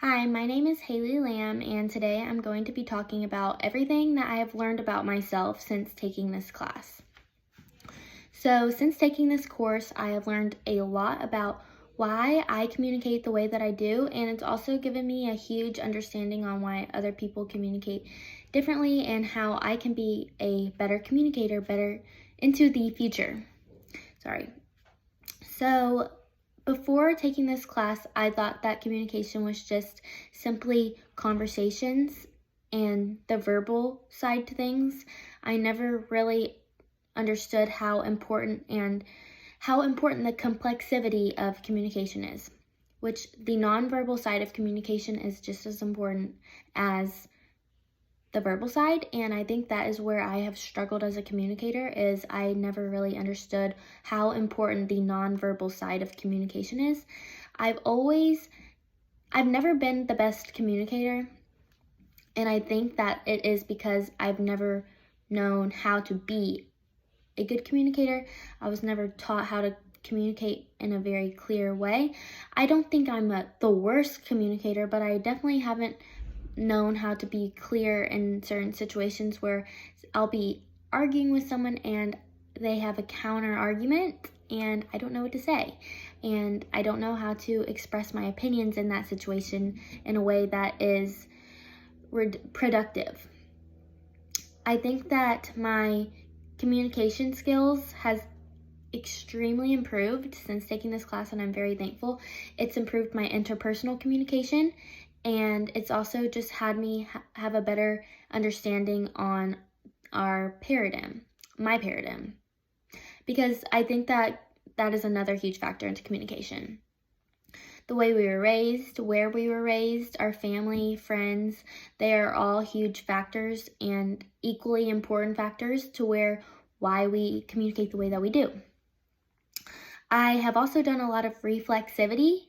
Hi, my name is Haley Lamb, and today I'm going to be talking about everything that I have learned about myself since taking this class. So, since taking this course, I have learned a lot about why I communicate the way that I do, and it's also given me a huge understanding on why other people communicate differently and how I can be a better communicator better into the future. So, before taking this class, I thought that communication was just simply conversations and the verbal side to things. I never really understood how important the complexity of communication is, which the nonverbal side of communication is just as important as the verbal side. And I think that is where I have struggled as a communicator, is I never really understood how important the nonverbal side of communication is. I've never been the best communicator, and I think that it is because I've never known how to be a good communicator. I was never taught how to communicate in a very clear way. I don't think I'm the worst communicator, but I definitely haven't known how to be clear in certain situations where I'll be arguing with someone and they have a counter argument and I don't know what to say. And I don't know how to express my opinions in that situation in a way that is productive. I think that my communication skills has extremely improved since taking this class, and I'm very thankful. It's improved my interpersonal communication, and it's also just had me have a better understanding on my paradigm, because I think that is another huge factor into communication. The way we were raised, where we were raised, our family, friends, they are all huge factors and equally important factors to why we communicate the way that we do. I have also done a lot of reflexivity,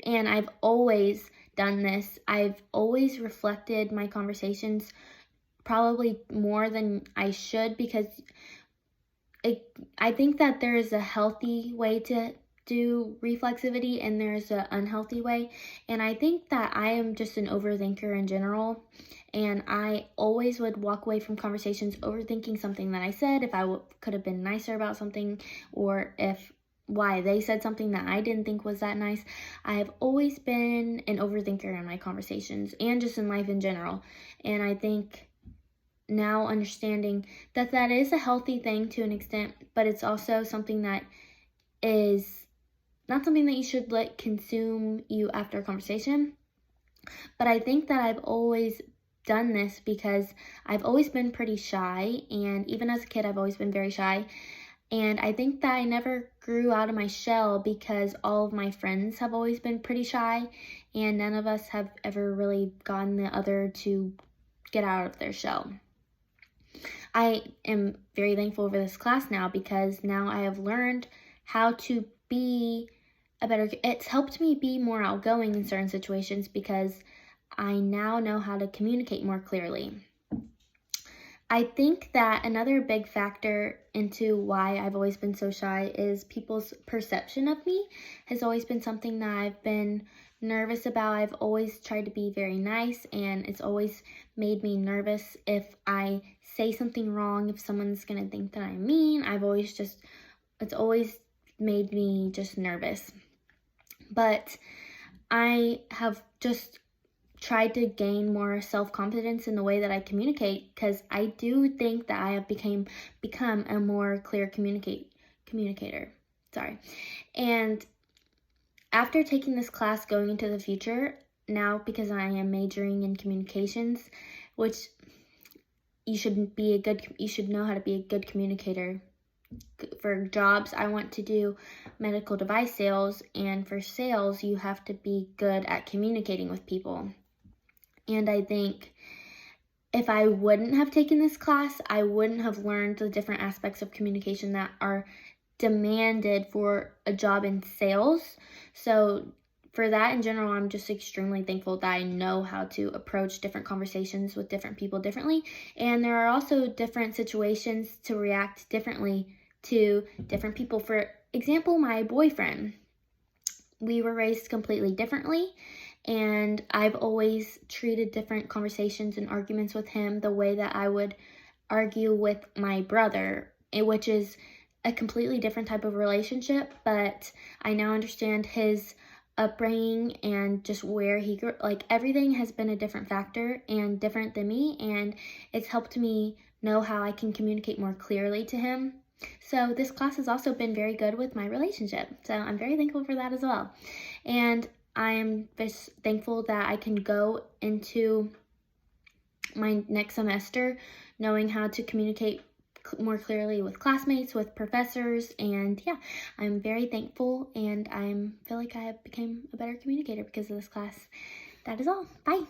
and I've always done this. I've always reflected my conversations probably more than I should, because I think that there is a healthy way to do reflexivity and there's an unhealthy way. And I think that I am just an overthinker in general. And I always would walk away from conversations overthinking something that I said, if I could have been nicer about something, or why they said something that I didn't think was that nice. I have always been an overthinker in my conversations and just in life in general. And I think now understanding that is a healthy thing to an extent, but it's also something that is not something that you should let consume you after a conversation. But I think that I've always done this because I've always been pretty shy, and even as a kid I've always been very shy. And I think that I never grew out of my shell because all of my friends have always been pretty shy, and none of us have ever really gotten the other to get out of their shell. I am very thankful for this class now, because now I have learned how to be it's helped me be more outgoing in certain situations because I now know how to communicate more clearly. I think that another big factor into why I've always been so shy is people's perception of me has always been something that I've been nervous about. I've always tried to be very nice, and it's always made me nervous if I say something wrong, if someone's going to think that I'm mean. It's always made me just nervous. But I have just tried to gain more self-confidence in the way that I communicate, because I do think that I have become a more clear communicator. And after taking this class going into the future, now because I am majoring in communications, which you should know how to be a good communicator. For jobs, I want to do medical device sales, and for sales, you have to be good at communicating with people. And I think if I wouldn't have taken this class, I wouldn't have learned the different aspects of communication that are demanded for a job in sales. So for that in general, I'm just extremely thankful that I know how to approach different conversations with different people differently. And there are also different situations to react differently to different people. For example, my boyfriend, we were raised completely differently, and I've always treated different conversations and arguments with him the way that I would argue with my brother, which is a completely different type of relationship, but I now understand his upbringing and just where he grew. Like, everything has been a different factor and different than me, and it's helped me know how I can communicate more clearly to him. So this class has also been very good with my relationship, so I'm very thankful for that as well. And I am just thankful that I can go into my next semester knowing how to communicate more clearly with classmates, with professors, and yeah, I'm very thankful, and I feel like I have become a better communicator because of this class. That is all. Bye.